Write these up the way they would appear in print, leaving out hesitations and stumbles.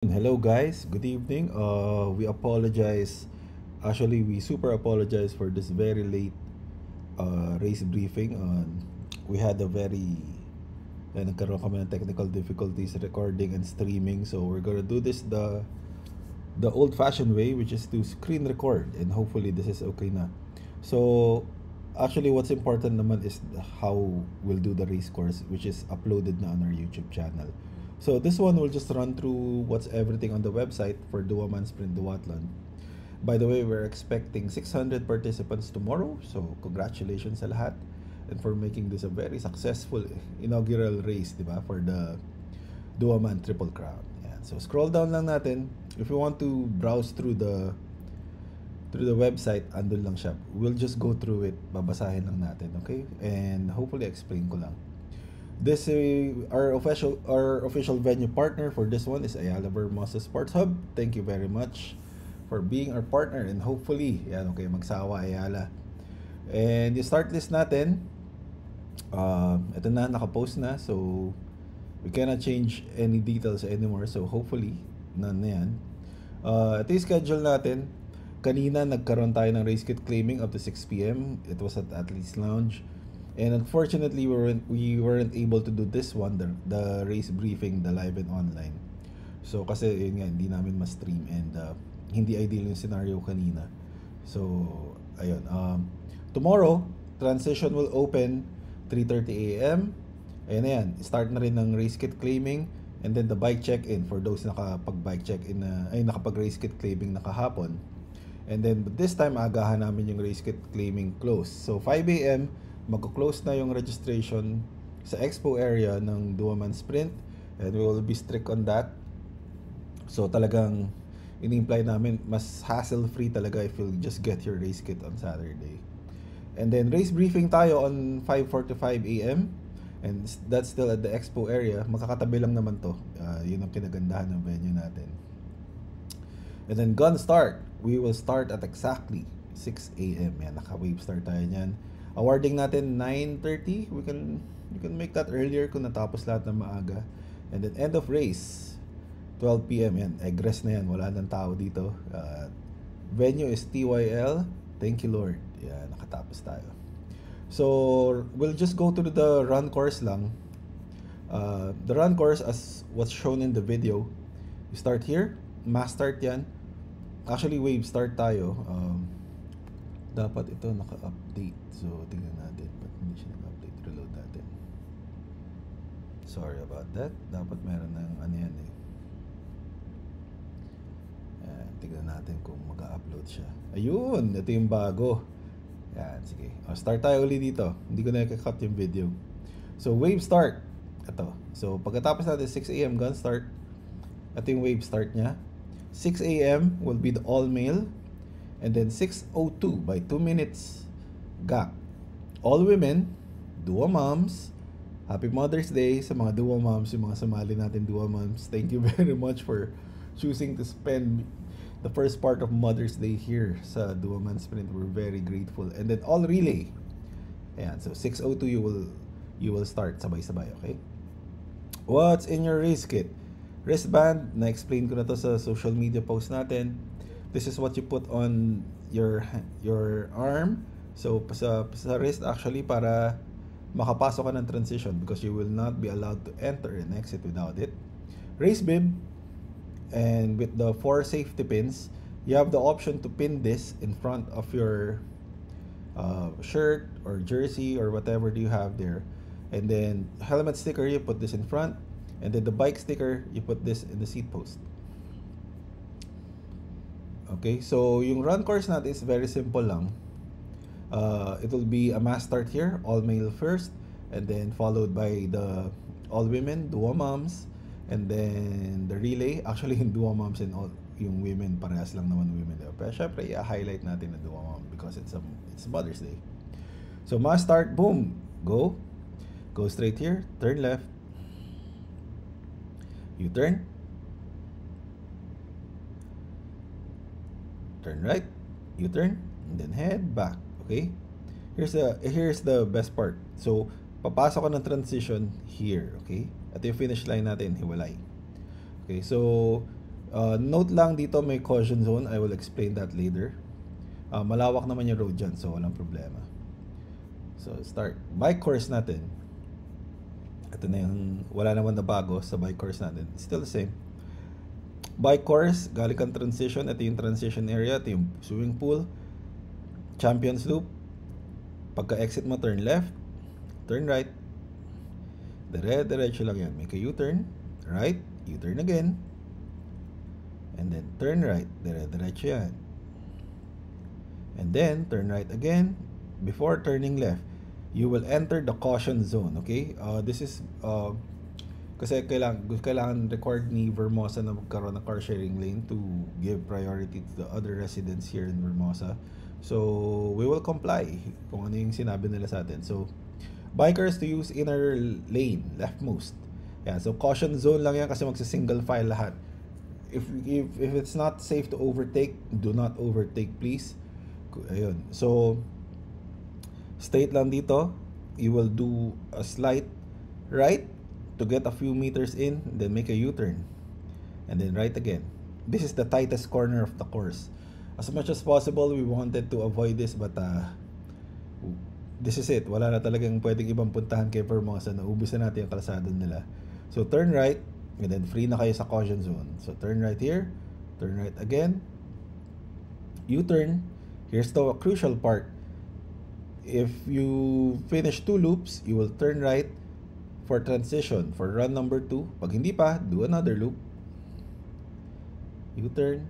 Hello guys, good evening. We apologize. Actually, we super apologize for this very late race briefing. We had a very nagkaroon kami ng technical difficulties recording and streaming. So we're gonna do this the old-fashioned way, which is to screen record, and hopefully this is okay na. So actually, what's important naman is how we'll do the race course, which is uploaded na on our YouTube channel. So this one will just run through what's everything on the website for Duaman Sprint Duathlon. By the way, we're expecting 600 participants tomorrow, so congratulations sa lahat and for making this a very successful inaugural race, di ba, for the Duaman Triple Crown. Yan. So scroll down lang natin. If you want to browse through the website, andun lang siya. We'll just go through it, babasahin lang natin, okay? And hopefully explain ko lang. This our official venue partner for this one is Ayala Vermosa Sports Hub. Thank you very much for being our partner and hopefully yan okay magsawa Ayala. And yung start list natin, ito na naka-post na, so we cannot change any details anymore, so hopefully none na yan. Ito yung schedule natin. Kanina nagkaroon tayo ng race kit claiming up to 6 p.m. It was at Athletes Lounge. And unfortunately, we weren't able to do this one, the race briefing, the live and online. So kasi yun nga, hindi namin ma-stream and hindi ideal yung scenario kanina. So, ayun. Tomorrow, transition will open 3:30 a.m. Ayan na yan. Start na rin ng race kit claiming and then the bike check-in for those nakapag-bike check-in nakapag-race kit claiming na kahapon. And then this time, agahan namin yung race kit claiming close. So 5 a.m., magko-close na yung registration sa expo area ng Duaman Sprint and we will be strict on that. So talagang ini-imply namin mas hassle-free talaga if you'll just get your race kit on Saturday. And then race briefing tayo on 5:45 a.m. and that's still at the expo area. Makakatabi lang naman to. Yun ang kinagandahan ng venue natin. And then gun start. We will start at exactly 6 a.m. Yan, naka-wave start tayo niyan. Awarding natin 9:30. We can make that earlier kung natapos lahat ng maaga. And then end of race 12 p.m. Yan, egress na yan. Wala nang tao dito. Venue is TYL. Thank you Lord. Yan, nakatapos tayo. So, we'll just go to the run course lang. The run course as what's shown in the video. You start here. Mass start yan. Actually, wave start tayo. Dapat ito naka-update. So, tingnan natin. Ba't hindi siya naka-update? Reload natin. Sorry about that. Dapat meron ng ano yan eh. Tingnan natin kung mag-upload siya. Ayun! Ito yung bago. Yan, sige. Start tayo ulit dito. Hindi ko na i-cut yung video. So, wave start. Ito. So, pagkatapos natin 6 a.m. gun start, ito yung wave start niya. 6 a.m. will be the all-male. And then 6:02 by 2 minutes gap. All women, Dua Moms. Happy Mother's Day sa mga Dua Moms, yung mga sumali natin Dua Moms. Thank you very much for choosing to spend the first part of Mother's Day here sa Duaman Sprint. We're very grateful. And then all relay. Ayan, so 6:02 you will start sabay-sabay, okay? What's in your race kit? Wristband, na-explain ko na to sa social media post natin. This is what you put on your arm. So sa wrist actually para makapasok ka ng transition because you will not be allowed to enter and exit without it. Race bib, and with the 4 safety pins, you have the option to pin this in front of your shirt or jersey or whatever do you have there. And then helmet sticker, you put this in front, and then the bike sticker, you put this in the seat post. Okay, so yung run course natin is very simple lang. It will be a mass start here, all male first, and then followed by the all women, Dua Moms, and then the relay. Actually, yung Dua Moms and all yung women, parehas lang naman women. Pero syempre, i-highlight natin na Dua Mom because it's Mother's Day. So mass start, boom, go straight here, turn left, U-turn, turn right, U-turn, and then head back. Okay? Here's the best part. So, papasok ka ng transition here, okay? At yung finish line natin, hiwalay. Okay, so Note lang dito may caution zone. I will explain that later. Malawak naman yung road dyan, so walang problema. So start. Bike course natin. Ito na yung wala naman na bago sa bike course natin. It's still the same. Bike course, galing kang transition. Ito yung transition area. Ito yung swimming pool. Champions Loop. Pagka-exit mo, turn left. Turn right. Diretso lang yan. Make a U-turn. Right. U-turn again. And then turn right. Diretso yan. And then turn right again. Before turning left, you will enter the caution zone. Okay? This is kasi kailangan required ni Vermosa na magkaroon ng car sharing lane to give priority to the other residents here in Vermosa. So we will comply kung ano yung sinabi nila sa atin. So bikers to use inner lane, leftmost. Yeah, so caution zone lang yan kasi magsa-single file lahat. If it's not safe to overtake, do not overtake please. Ayun. So straight lang dito. You will do a slight right to get a few meters in, then make a U-turn. And then right again. This is the tightest corner of the course. As much as possible, we wanted to avoid this, but this is it. Wala na talagang pwedeng ibang puntahan kay Vermosa. Naubos na natin yung kalsada nila. So turn right, and then free na kayo sa caution zone. So turn right here, turn right again, U-turn. Here's the crucial part. If you finish 2 loops, you will turn right for transition for run number 2. Pag hindi pa, do another loop. U-turn.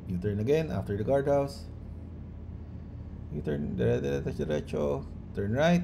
U-turn again after the guardhouse. U-turn, diretso. Turn right.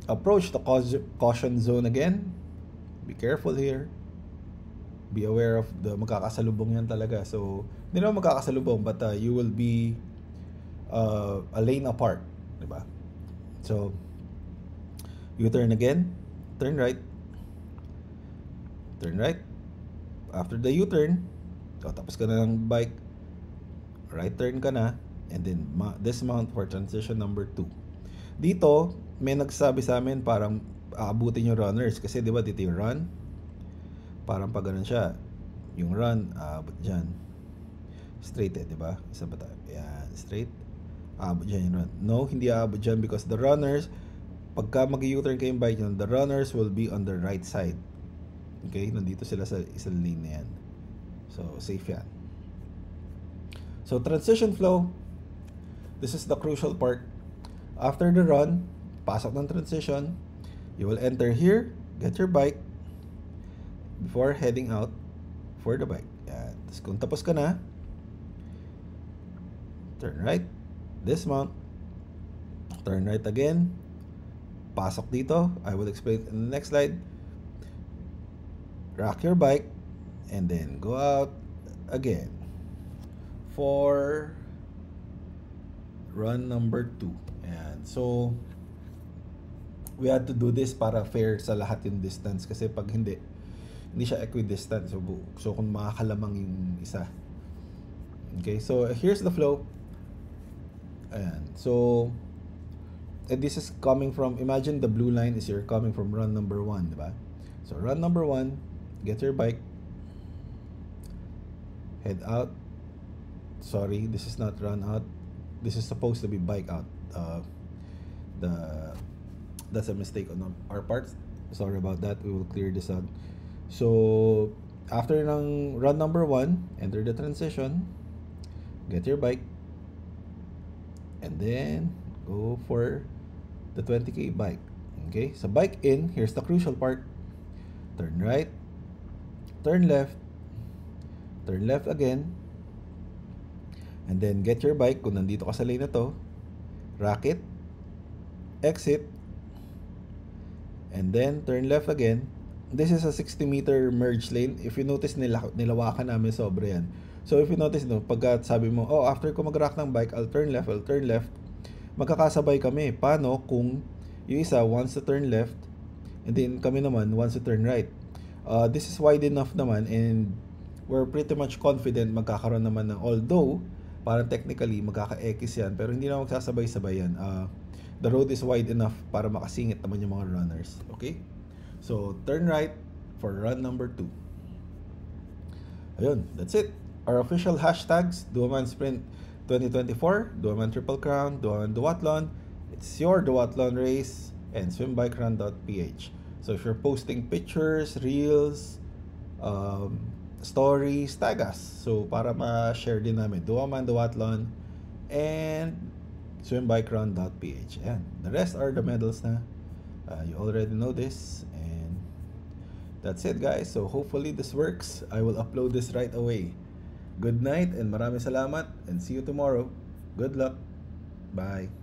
Approach the caution zone again. Be careful here. Be aware of the magkakasalubong yan talaga. So, hindi naman magkakasalubong, but you will be a lane apart. Diba? So, U-turn again. Turn right. Turn right. After the U-turn, tapos ka na ng bike, right turn ka na, and then dismount for transition number 2. Dito, may nagsabi sa amin parang aabutin yung runners kasi di ba dito yung run, parang pag ganun siya, yung run aabot dyan straight di ba? Isa ba tayo? Yan, straight, aabot dyan yung run. No, hindi aabot dyan because the runners, pagka mag-U-turn kayong bike yun, the runners will be on the right side. Okay, nandito sila sa isang lane na yan, so safe yan. So transition flow, this is the crucial part. After the run, pasok ng transition, you will enter here, get your bike before heading out for the bike. Yan. Tapos kung tapos ka na, turn right, dismount, turn right again, pasok dito. I will explain in the next slide. Rock your bike and then go out again for run number 2. Ayan. So we had to do this para fair sa lahat yung distance kasi pag hindi siya equidistant. So kung makakalamang yung isa. Okay, so here's the flow. Ayan. So this is coming from, imagine the blue line is you're coming from run number 1, diba? So run number 1, get your bike, head out. Sorry, this is not run out. This is supposed to be bike out. That's a mistake on our part. Sorry about that. We will clear this out. So after ng run number 1, enter the transition, get your bike, and then go for the 20k bike. Okay, so bike in, here's the crucial part. Turn right, turn left again, and then get your bike kung nandito ka sa lane na to, rack it, exit, and then turn left again. This is a 60-meter merge lane. If you notice, nilawakan namin sobra yan. So if you notice, pagka sabi mo, oh, after ko mag-rack ng bike, I'll turn left, magkakasabay kami. Paano kung yung isa wants to turn left, and then kami naman wants to turn right? This is wide enough naman, and we're pretty much confident magkakaroon naman ng, although parang technically magkaka-X yan, pero hindi na magsasabay-sabay yan. The road is wide enough para makasingit naman yung mga runners. Okay? So turn right for run number 2. Ayun, that's it. Our official hashtags, Duaman Sprint 2024, Duaman Triple Crown, Duaman Duathlon. It's your Duathlon race, and swimbikeRun.ph. So if you're posting pictures, reels, um, stories, tag us. So para ma-share din namin, Duaman Duathlon and swimbikeRun.ph. Ayan. The rest are the medals na. You already know this. And that's it, guys. So hopefully this works. I will upload this right away. Good night and maraming salamat and see you tomorrow. Good luck. Bye.